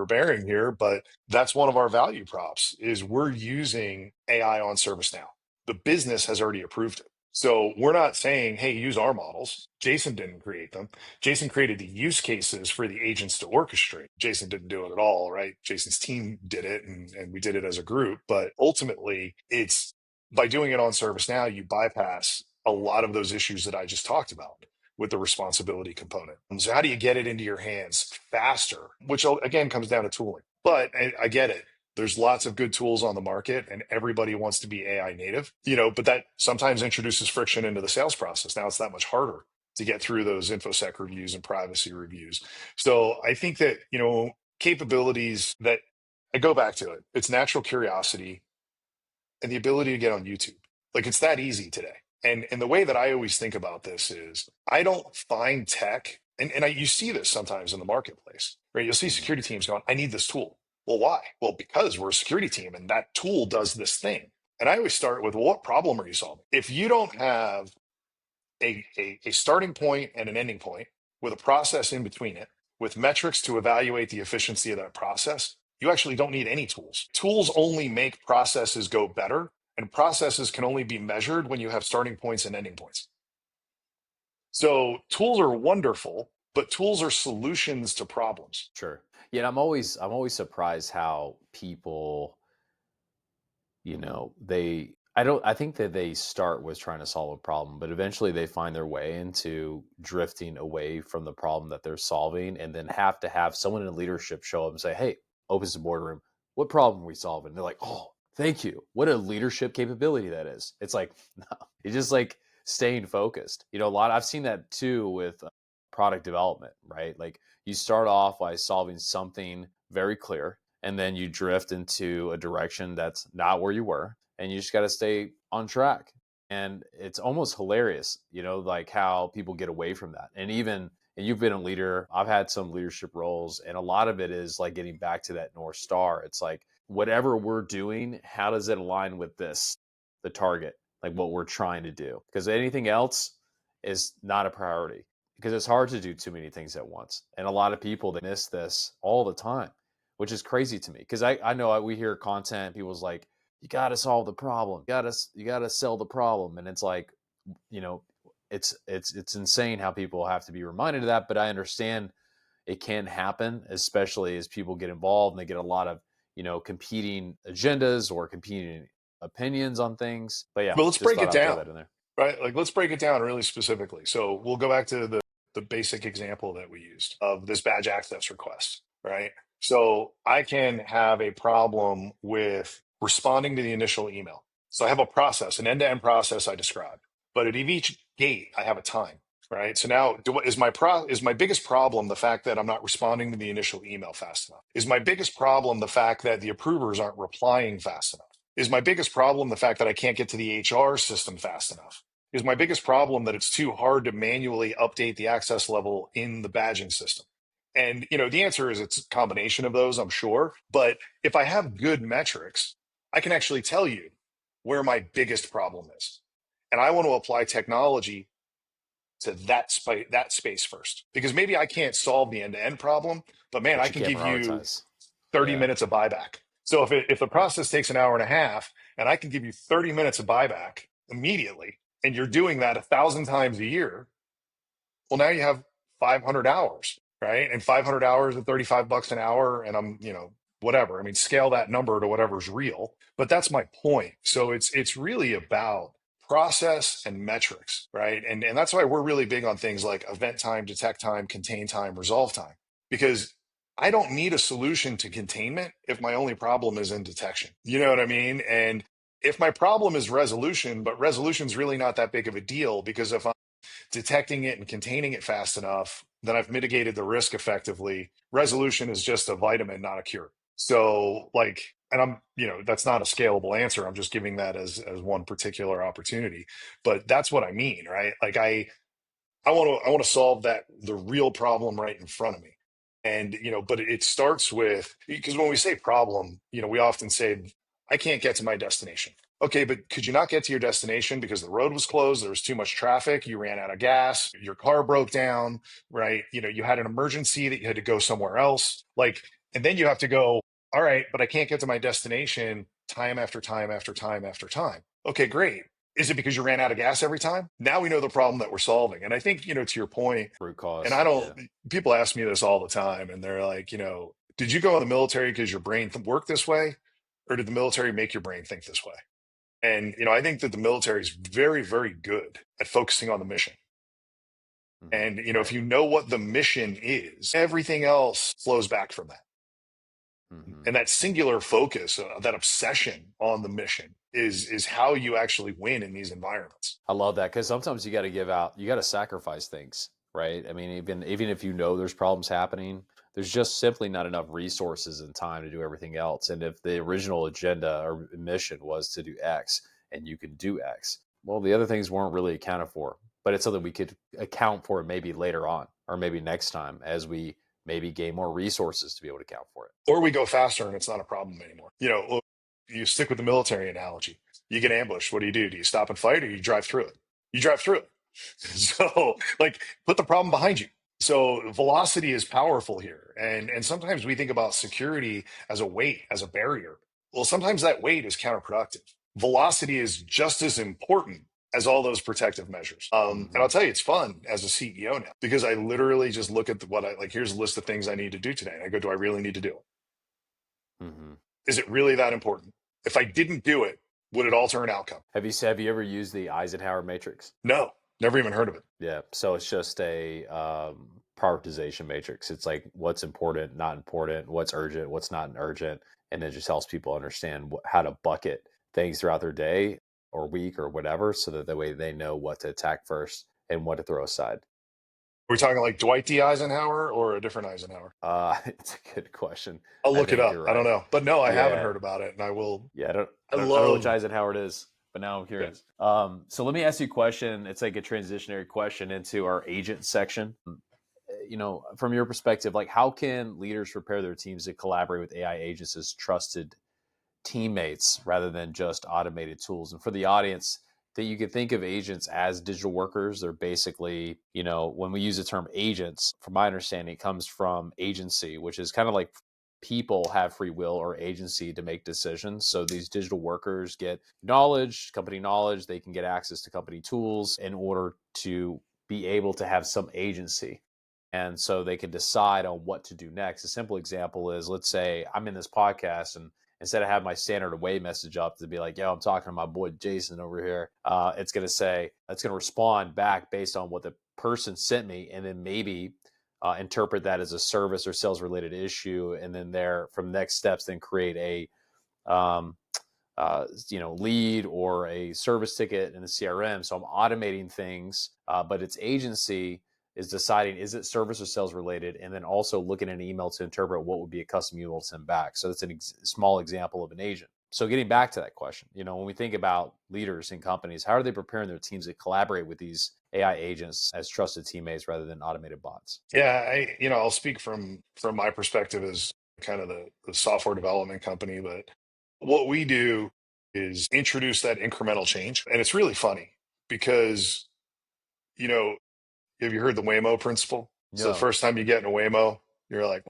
Bearing here, but that's one of our value props is we're using AI on ServiceNow. The business has already approved it. So we're not saying, hey, use our models. Jason didn't create them. Jason created the use cases for the agents to orchestrate. Jason didn't do it at all, right? Jason's team did it and we did it as a group. But ultimately, it's by doing it on ServiceNow, you bypass a lot of those issues that I just talked about with the responsibility component. And so how do you get it into your hands faster? Which again comes down to tooling. But I get it, there's lots of good tools on the market and everybody wants to be AI native, but that sometimes introduces friction into the sales process. Now it's that much harder to get through those InfoSec reviews and privacy reviews. So I think that, capabilities that I go back to it, it's natural curiosity and the ability to get on YouTube. Like it's that easy today. And the way that I always think about this is I don't find tech, you see this sometimes in the marketplace, right? You'll see Mm-hmm. security teams going, I need this tool. Well, why? Well, because we're a security team and that tool does this thing. And I always start with, well, what problem are you solving? If you don't have a starting point and an ending point with a process in between it, with metrics to evaluate the efficiency of that process, you actually don't need any tools. Tools only make processes go better, and processes can only be measured when you have starting points and ending points. So tools are wonderful, but tools are solutions to problems. Sure. Yeah, and I'm always surprised how people, I think that they start with trying to solve a problem, but eventually they find their way into drifting away from the problem that they're solving and then have to have someone in leadership show up and say, "Hey, opens the boardroom. What problem are we solving?" And they're like, "Oh, thank you. What a leadership capability that is." It's like, no, it's just like staying focused. A lot I've seen that too with product development, right? Like you start off by solving something very clear, and then you drift into a direction that's not where you were, and you just got to stay on track. And it's almost hilarious, like how people get away from that. And you've been a leader, I've had some leadership roles, and a lot of it is like getting back to that North Star. It's like, whatever we're doing, how does it align with the target, like what we're trying to do? Because anything else is not a priority, because it's hard to do too many things at once. And a lot of people, they miss this all the time, which is crazy to me. Because I know we hear content, people's like, you got to solve the problem, you got to sell the problem. And it's like, you know, it's insane how people have to be reminded of that. But I understand it can happen, especially as people get involved and they get a lot of, competing agendas or competing opinions on things. But yeah, But let's just break thought it I'd throw down, that in there. right? Like, let's break it down really specifically. So we'll go back to the basic example that we used of this badge access request, right? So I can have a problem with responding to the initial email. So I have a process, an end-to-end process I described, but at each gate I have a time, right? So now, is my biggest problem the fact that I'm not responding to the initial email fast enough? Is my biggest problem the fact that the approvers aren't replying fast enough? Is my biggest problem the fact that I can't get to the HR system fast enough? Is my biggest problem that it's too hard to manually update the access level in the badging system? And the answer is it's a combination of those, I'm sure. But if I have good metrics, I can actually tell you where my biggest problem is. And I want to apply technology to that space first, because maybe I can't solve the end-to-end problem, but man, I But you can can't give you prioritize. 30 Yeah. minutes of buyback. So if the Right. process takes an hour and a half and I can give you 30 minutes of buyback immediately, and you're doing that 1,000 times a year, well, now you have 500 hours, right? And 500 hours at $35 an hour. And whatever. I mean, scale that number to whatever's real, but that's my point. So it's really about process and metrics, right? And that's why we're really big on things like event time, detect time, contain time, resolve time, because I don't need a solution to containment if my only problem is in detection. You know what I mean? And if my problem is resolution, but resolution is really not that big of a deal, because if I'm detecting it and containing it fast enough, then I've mitigated the risk effectively. Resolution is just a vitamin, not a cure. So and that's not a scalable answer. I'm just giving that as one particular opportunity, but that's what I mean, right? Like I want to solve the real problem right in front of me. And but it starts with, because when we say problem, we often say, I can't get to my destination. Okay, but could you not get to your destination because the road was closed, there was too much traffic, you ran out of gas, your car broke down, right? You had an emergency that you had to go somewhere else. And then you have to go, all right, but I can't get to my destination time after time after time after time. Okay, great. Is it because you ran out of gas every time? Now we know the problem that we're solving. And I think, to your point, Root and cause. I don't, Yeah. people ask me this all the time, and they're like, did you go in the military because your brain worked this way? Or did the military make your brain think this way? And, I think that the military is very, very good at focusing on the mission. And, if Right. you know what the mission is, everything else flows back from that. hmm And that singular focus, that obsession on the mission is how you actually win in these environments. I love that, because sometimes you got to sacrifice things, right? I mean, even if there's problems happening, there's just simply not enough resources and time to do everything else. And if the original agenda or mission was to do X and you can do X, well, the other things weren't really accounted for. But it's something we could account for maybe later on, or maybe next time, as we maybe gain more resources to be able to account for it. Or we go faster and it's not a problem anymore. Look, you stick with the military analogy. You get ambushed. What do? Do you stop and fight, or you drive through it? You drive through it. So, put the problem behind you. So velocity is powerful here. And sometimes we think about security as a weight, as a barrier. Well, sometimes that weight is counterproductive. Velocity is just as important as all those protective measures. And hmm I'll tell you, it's fun as a CEO now, because I literally just look at what I like. Here's a list of things I need to do today. And I go, do I really need to do it? hmm Is it really that important? If I didn't do it, would it alter an outcome? Have you ever used the Eisenhower matrix? No, never even heard of it. Yeah. So it's just a prioritization matrix. It's like what's important, not important, what's urgent, what's not urgent, and it just helps people understand how to bucket things throughout their day or week or whatever, so that the way they know what to attack first and what to throw aside. we talking like Dwight D. Eisenhower or a different Eisenhower? It's a good question. I'll I look it think up. you're I don't right. know. But no, I haven't Yeah. heard about it. And I will. Yeah, I don't, I I don't, I don't know which love. Eisenhower it is, but now I'm Yeah. curious. So let me ask you a question. It's like a transitionary question into our agent section. From your perspective, like how can leaders prepare their teams to collaborate with AI agents as trusted teammates rather than just automated tools? And for the audience, that you could think of agents as digital workers. They're basically, when we use the term agents, from my understanding, it comes from agency, which is kind of like people have free will or agency to make decisions. So these digital workers get knowledge, company knowledge, they can get access to company tools in order to be able to have some agency. And so they can decide on what to do next. A simple example is, let's say I'm in this podcast, and instead of having my standard away message up to be like, yo, I'm talking to my boy Jason over here, it's going to respond back based on what the person sent me, and then maybe interpret that as a service or sales related issue. And then from next steps, then create a, lead or a service ticket in the CRM. So I'm automating things, but its agency is deciding, is it service or sales related, and then also looking at an email to interpret what would be a custom email to send back. So it's a small example of an agent. So getting back to that question, when we think about leaders in companies, how are they preparing their teams to collaborate with these AI agents as trusted teammates rather than automated bots? Yeah. I'll speak from my perspective as kind of the software development company, but what we do is introduce that incremental change. And it's really funny because, you know, have you heard the Waymo principle? So the No. first time you get in a Waymo, you're like,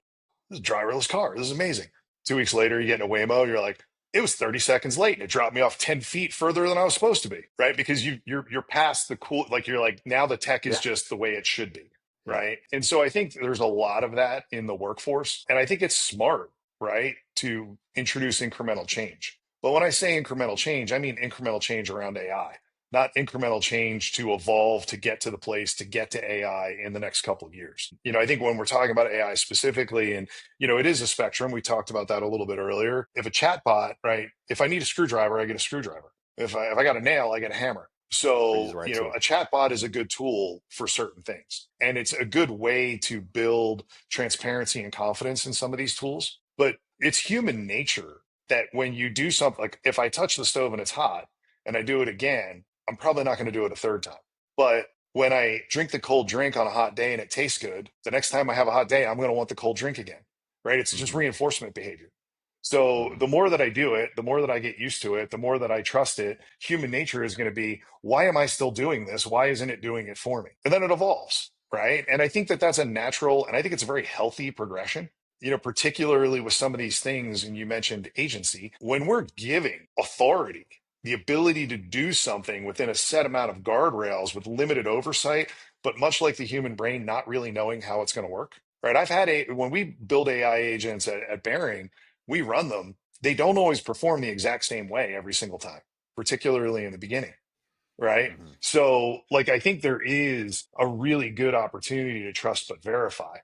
this is a driverless car. This is amazing. 2 weeks later, you get in a Waymo, you're like, it was 30 seconds late and it dropped me off 10 feet further than I was supposed to be, right? Because you're past the cool, like you're like, now the tech is Yeah. just the way it should be, Yeah. right? And so I think there's a lot of that in the workforce. And I think it's smart, right, to introduce incremental change. But when I say incremental change, I mean incremental change around AI, not incremental change to evolve to get to the place to get to AI in the next couple of years. I think when we're talking about AI specifically, and it is a spectrum. We talked about that a little bit earlier. If a chatbot, right? If I need a screwdriver, I get a screwdriver. If I got a nail, I get a hammer. Or use So, the right tool. a chatbot is a good tool for certain things. And it's a good way to build transparency and confidence in some of these tools. But it's human nature that when you do something, like if I touch the stove and it's hot and I do it again, I'm probably not going to do it a third time. But when I drink the cold drink on a hot day and it tastes good, the next time I have a hot day, I'm going to want the cold drink again, right? It's just Mm-hmm. reinforcement behavior. So Mm-hmm. the more that I do it, the more that I get used to it, the more that I trust it, human nature is going to be, why am I still doing this? Why isn't it doing it for me? And then it evolves, right? And I think that that's a natural, and I think it's a very healthy progression. Particularly with some of these things, and you mentioned agency, when we're giving authority, the ability to do something within a set amount of guardrails with limited oversight, but much like the human brain, not really knowing how it's going to work. Right. When we build AI agents at Bearing, we run them. They don't always perform the exact same way every single time, particularly in the beginning. Right. Mm-hmm. So, like, I think there is a really good opportunity to trust but verify.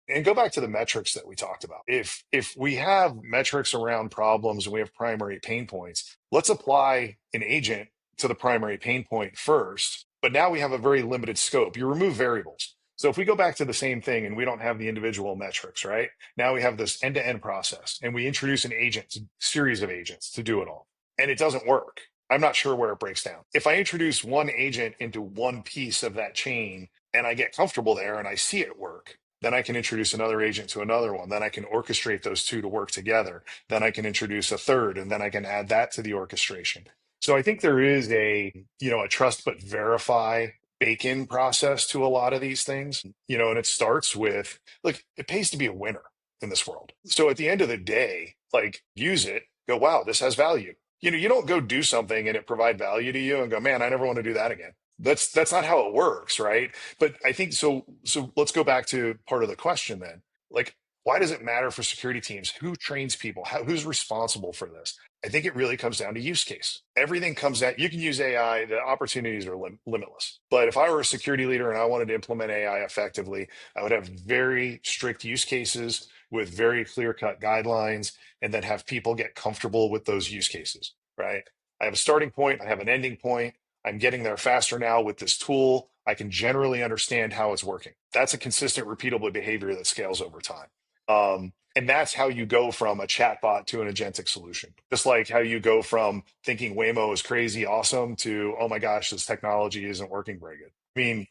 And go back to the metrics that we talked about. If we have metrics around problems and we have primary pain points, let's apply an agent to the primary pain point first. But now we have a very limited scope. You remove variables. So if we go back to the same thing and we don't have the individual metrics, right? Now we have this end-to-end process and we introduce an agent, series of agents to do it all. And it doesn't work. I'm not sure where it breaks down. If I introduce one agent into one piece of that chain and I get comfortable there and I see it work, then I can introduce another agent to another one. Then I can orchestrate those two to work together. Then I can introduce a third, and then I can add that to the orchestration. So I think there is a trust but verify bake-in process to a lot of these things, and it starts with, look, it pays to be a winner in this world. So at the end of the day, like, use it, go, wow, this has value. You don't go do something and it provide value to you and go, man, I never want to do that again. That's not how it works, right? But I think so. So let's go back to part of the question then. Like, why does it matter for security teams? Who trains people? Who's responsible for this? I think it really comes down to use case. Everything comes down. You can use AI. The opportunities are limitless. But if I were a security leader and I wanted to implement AI effectively, I would have very strict use cases with very clear-cut guidelines, and then have people get comfortable with those use cases. Right? I have a starting point. I have an ending point. I'm getting there faster now with this tool. I can generally understand how it's working. That's a consistent, repeatable behavior that scales over time. And that's how you go from a chatbot to an agentic solution. Just like how you go from thinking Waymo is crazy awesome to, oh my gosh, this technology isn't working very good. I mean,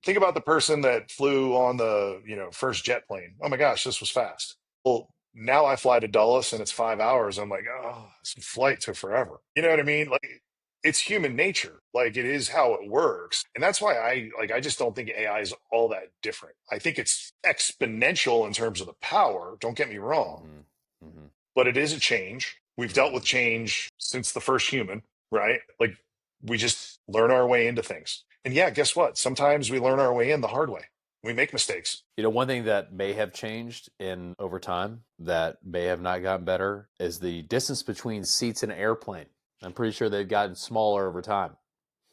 think about the person that flew on the first jet plane. Oh my gosh, this was fast. Well, now I fly to Dulles and it's 5 hours. I'm like, oh, this flight took forever. You know what I mean? Like, it's human nature. Like, it is how it works, and that's why I just don't think AI is all that different. I think it's exponential in terms of the power. Don't get me wrong, Mm-hmm. Mm-hmm. but it is a change. We've dealt with Mm-hmm. change since the first human, right? Like, we just learn our way into things. And yeah, guess what? Sometimes we learn our way in the hard way. We make mistakes. One thing that may have changed in over time that may have not gotten better is the distance between seats in an airplane. I'm pretty sure they've gotten smaller over time.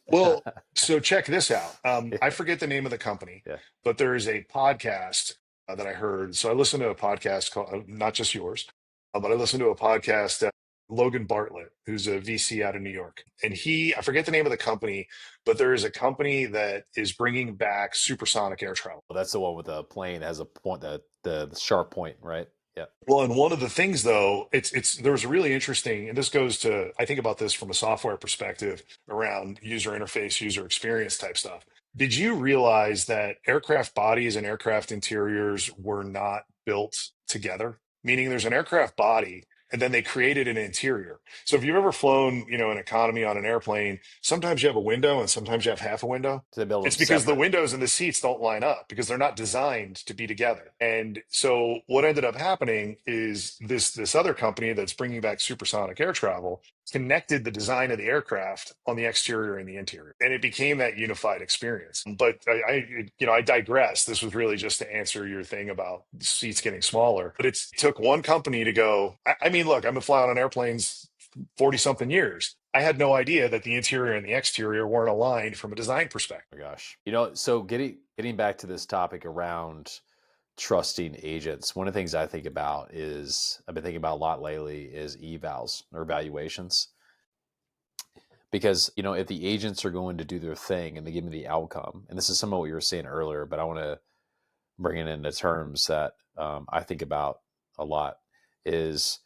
Well, so check this out. Yeah. I forget the name of the company, Yeah. but there is a podcast that I heard. So I listened to a podcast called, not just yours, but I listened to a podcast, Logan Bartlett, who's a VC out of New York. And I forget the name of the company, but there is a company that is bringing back supersonic air travel. Well, that's the one with the plane that has a point, the sharp point, right? Yeah. Well, and one of the things though, there was a really interesting, and this goes to, I think about this from a software perspective around user interface, user experience type stuff. Did you realize that aircraft bodies and aircraft interiors were not built together? Meaning there's an aircraft body and then they created an interior. So if you've ever flown, an economy on an airplane, sometimes you have a window and sometimes you have half a window. So they build them It's because the separate. windows and the seats don't line up because they're not designed to be together. And so what ended up happening is this other company that's bringing back supersonic air travel connected the design of the aircraft on the exterior and the interior, and it became that unified experience. But I digress. This was really just to answer your thing about seats getting smaller. But it took one company to go. I mean, look, I've been flying on airplanes 40 something years. I had no idea that the interior and the exterior weren't aligned from a design perspective. Oh my gosh. So getting back to this topic around trusting agents, one of the things I've been thinking about a lot lately is evals or evaluations. Because, if the agents are going to do their thing and they give me the outcome, and this is some of what you were saying earlier, but I want to bring it into terms that I think about a lot is,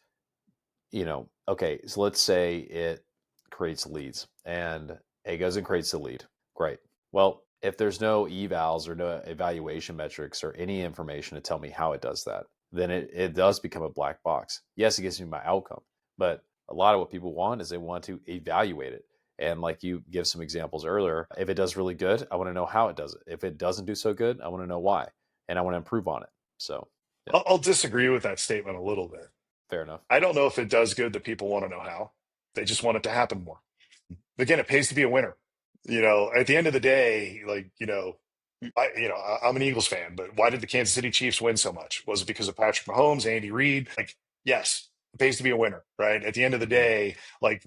okay, so let's say it creates leads and it goes and creates the lead. Great. Well, if there's no evals or no evaluation metrics or any information to tell me how it does that, then it does become a black box. Yes, it gives me my outcome, but a lot of what people want is they want to evaluate it. And like you give some examples earlier, if it does really good, I want to know how it does it. If it doesn't do so good, I want to know why, and I want to improve on it. So, yeah, I'll disagree with that statement a little bit. fair enough. I don't know if it does good that people want to know how. They just want it to happen more. Again, it pays to be a winner. At the end of the day, I'm an Eagles fan, but why did the Kansas City Chiefs win so much? Was it because of Patrick Mahomes, Andy Reid? Like, yes, it pays to be a winner, right? At the end of the day,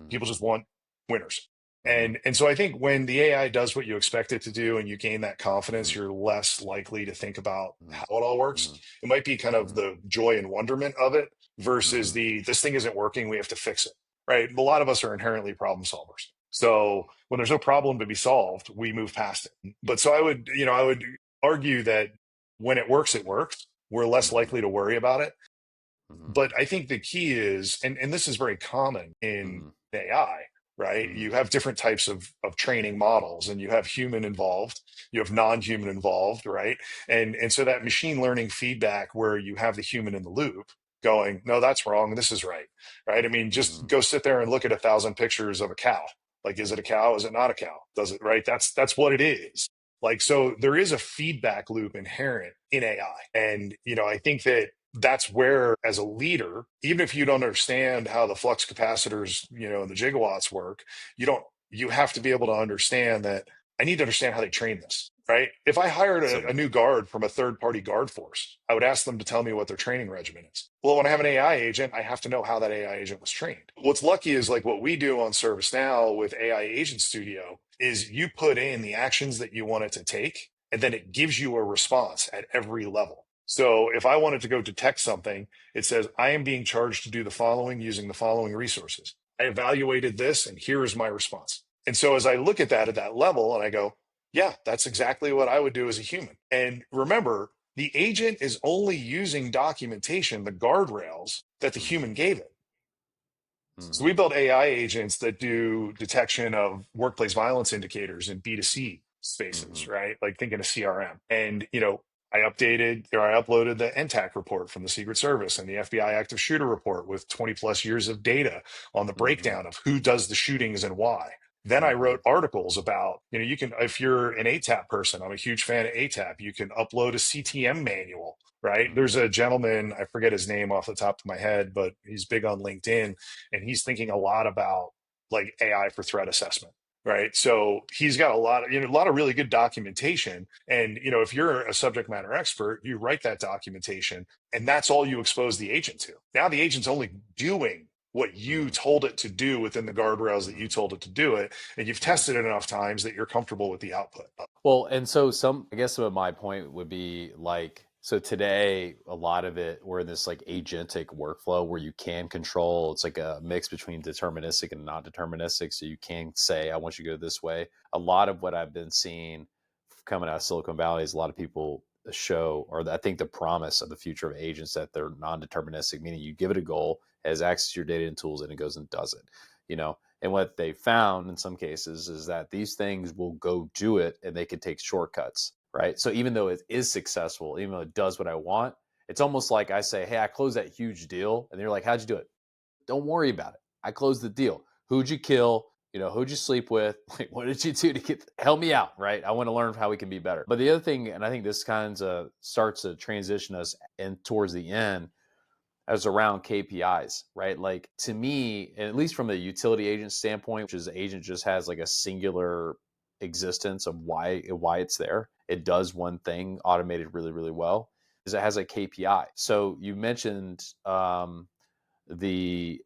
people just want winners. And so I think when the AI does what you expect it to do and you gain that confidence, you're less likely to think about how it all works. It might be kind of the joy and wonderment of it versus this thing isn't working, we have to fix it, right? A lot of us are inherently problem solvers. So when there's no problem to be solved, we move past it. But so I would argue that when it works, it works. We're less likely to worry about it. But I think the key is, and this is very common in AI, right? You have different types of training models, and you have human involved, you have non-human involved, right? And so that machine learning feedback where you have the human in the loop going, no, that's wrong, this is right, right? I mean, just go sit there and look at 1,000 pictures of a cow. Like, is it a cow? Is it not a cow? Does it, right? That's what it is. Like, so there is a feedback loop inherent in AI. And, I think that's where, as a leader, even if you don't understand how the flux capacitors, and the gigawatts work, you have to be able to understand that I need to understand how they train this, right? If I hired a new guard from a third-party guard force, I would ask them to tell me what their training regimen is. Well, when I have an AI agent, I have to know how that AI agent was trained. What's lucky is like what we do on ServiceNow with AI Agent Studio is you put in the actions that you want it to take, and then it gives you a response at every level. So if I wanted to go detect something, it says, I am being charged to do the following using the following resources. I evaluated this, and here is my response. And so as I look at that level and I go, Yeah, that's exactly what I would do as a human. And remember, the agent is only using documentation, the guardrails that the Mm-hmm. human gave it. So Mm-hmm. we built AI agents that do detection of workplace violence indicators in B2C spaces, Mm-hmm. right? Like thinking of CRM. And, I uploaded the NTAC report from the Secret Service and the FBI active shooter report with 20 plus years of data on the Mm-hmm. breakdown of who does the shootings and why. Then I Mm-hmm. wrote articles about, you can, if you're an ATAP person, I'm a huge fan of ATAP, you can upload a CTM manual, right? Mm-hmm. There's a gentleman, I forget his name off the top of my head, but he's big on LinkedIn, and he's thinking a lot about like AI for threat assessment. Right. So he's got a lot of really good documentation. And, if you're a subject matter expert, you write that documentation and that's all you expose the agent to. Now the agent's only doing what you told it to do within the guardrails that Mm-hmm. you told it to do it. And you've Mm-hmm. tested it enough times that you're comfortable with the output. Well, and so I guess what my point would be like, so today, a lot of it, we're in this like agentic workflow where you can control, it's like a mix between deterministic and non deterministic. So you can say, I want you to go this way. A lot of what I've been seeing coming out of Silicon Valley is a lot of people show, or I think the promise of the future of agents that they're non deterministic, meaning you give it a goal, it has access to your data and tools, and it goes and does it, you know? And what they found in some cases is that these things will go do it and they can take shortcuts, right? So even though it is successful, even though it does what I want, it's almost like I say, hey, I closed that huge deal. And they're like, how'd you do it? Don't worry about it. I closed the deal. Who'd you kill? Who'd you sleep with? Like, what did you do to help me out? Right. I want to learn how we can be better. But the other thing, and I think this kind of starts to transition us in towards the end, as around KPIs, right? Like to me, and at least from a utility agent standpoint, which is the agent just has like a singular existence of why it's there. It does one thing automated really, really well, is it has a KPI. So you mentioned the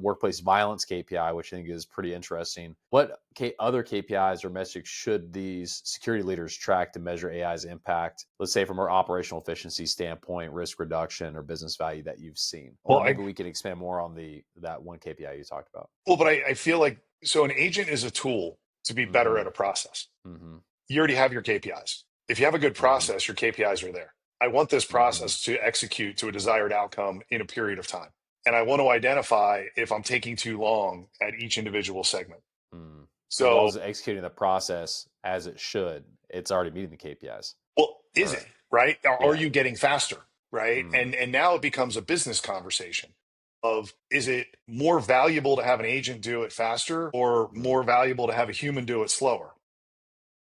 workplace violence KPI, which I think is pretty interesting. What other KPIs or metrics should these security leaders track to measure AI's impact? Let's say from our operational efficiency standpoint, risk reduction, or business value that you've seen, Well, or maybe we can expand more on that one KPI you talked about. but I feel like, so an agent is a tool to be better Mm-hmm. at a process. Mm-hmm. You already have your KPIs. If you have a good Mm-hmm. process, your KPIs are there. I want this Mm-hmm. process to execute to a desired outcome in a period of time. And I want to identify if I'm taking too long at each individual segment. Mm. As long So, as it's executing the process as it should, it's already meeting the KPIs. well, is it Or right? Are yeah. you getting faster? Right. Mm-hmm. And now it becomes a business conversation of, is it more valuable to have an agent do it faster or Mm-hmm. more valuable to have a human do it slower?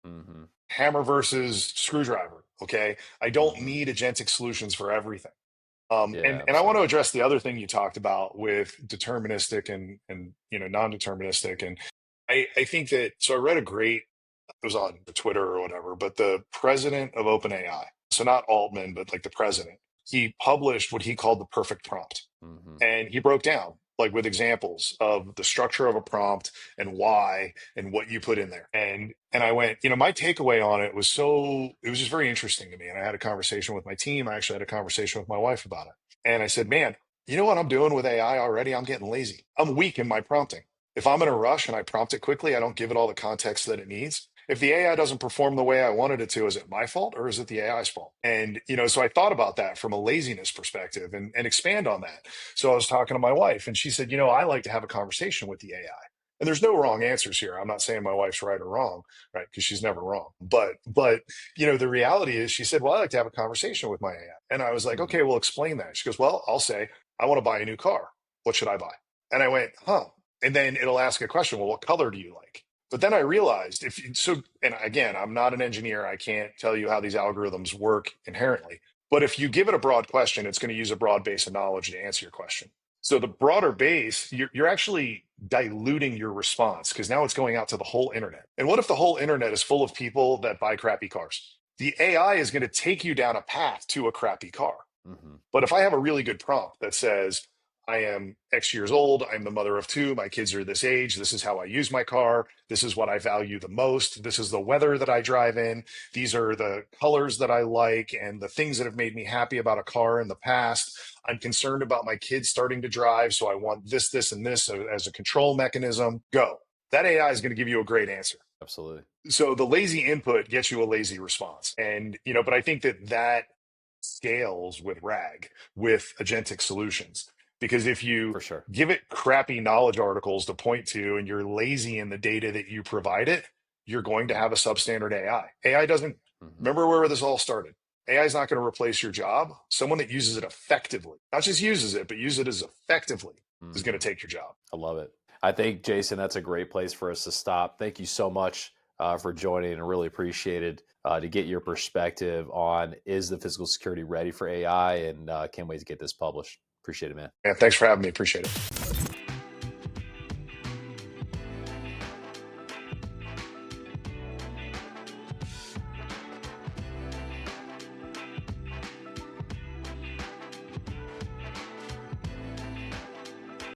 Mm-hmm. Hammer versus screwdriver. Okay. I don't Mm-hmm. need agentic solutions for everything. Yeah, And I want to absolutely. address the other thing you talked about with deterministic and non-deterministic. And I think that, so I read a great, it was on Twitter or whatever, but the president of OpenAI, so not Altman, but like the president, he published what he called the perfect prompt. Mm-hmm. And he broke down like with examples of the structure of a prompt and why and what you put in there. And I went, my takeaway on it was it was just very interesting to me. And I had a conversation with my team. I actually had a conversation with my wife about it. And I said, man, you know what I'm doing with AI already? I'm getting lazy. I'm weak in my prompting. If I'm in a rush and I prompt it quickly, I don't give it all the context that it needs. If the AI doesn't perform the way I wanted it to, is it my fault or is it the AI's fault? And, so I thought about that from a laziness perspective and expand on that. So I was talking to my wife and she said, I like to have a conversation with the AI. And there's no wrong answers here. I'm not saying my wife's right or wrong, right? Because she's never wrong. But the reality is, she said, well, I like to have a conversation with my AI. And I was like, Mm-hmm. okay, well, explain that. She goes, well, I'll say, I want to buy a new car. What should I buy? And I went, huh. And then it'll ask a question. Well, what color do you like? But then I realized and again, I'm not an engineer. I can't tell you how these algorithms work inherently. But if you give it a broad question, it's going to use a broad base of knowledge to answer your question. So the broader base, you're actually diluting your response because now it's going out to the whole internet. And what if the whole internet is full of people that buy crappy cars? The AI is going to take you down a path to a crappy car. Mm-hmm. But if I have a really good prompt that says, I am X years old, I'm the mother of two, my kids are this age, this is how I use my car, this is what I value the most, this is the weather that I drive in, these are the colors that I like, and the things that have made me happy about a car in the past. I'm concerned about my kids starting to drive, so I want this, and this as a control mechanism. Go. That AI is going to give you a great answer. Absolutely. So the lazy input gets you a lazy response. And, but I think that scales with RAG, with agentic solutions. Because if you For sure. give it crappy knowledge articles to point to and you're lazy in the data that you provide it, you're going to have a substandard AI. AI doesn't, Mm-hmm. remember where this all started. AI is not going to replace your job. Someone that uses it effectively, not just uses it, but use it as effectively is going to take your job. I love it. I think, Jason, that's a great place for us to stop. Thank you so much for joining, and really appreciated to get your perspective on, is the physical security ready for AI, and can't wait to get this published. Appreciate it, man. And thanks for having me. Appreciate it.